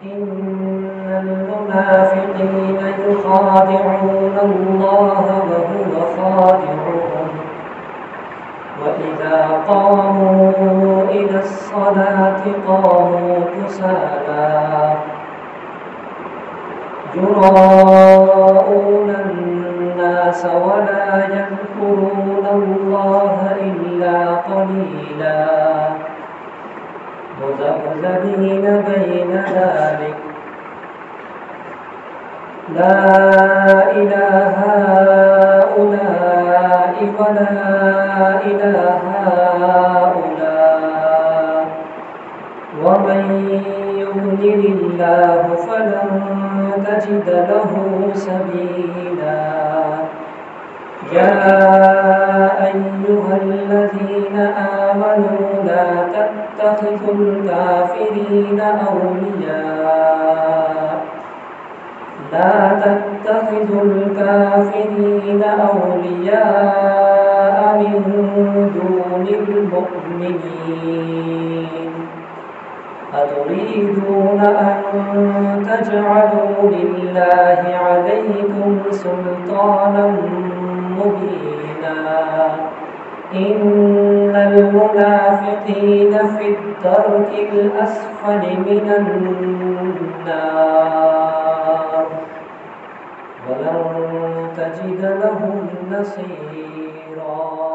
إن المنافقين يخادعون الله وهو خادعهم وإذا قاموا إلى الصلاة قاموا كسالى يراءون الناس ولا يذكرون الله إلا قليلا مذبذبين بين ذلك لا إله هؤلاء ولا إله هؤلاء ومن يضلل الله فلن تجد له سبيلا يا أيها الذين آمنوا لا تتخذوا الكافرين أولياء من دون المؤمنين أتريدون أن تجعلوا لله عليكم سلطانا مبينا إن المنافقين في الدرك الأسفل من النار ولن تجد لهم نصيرا.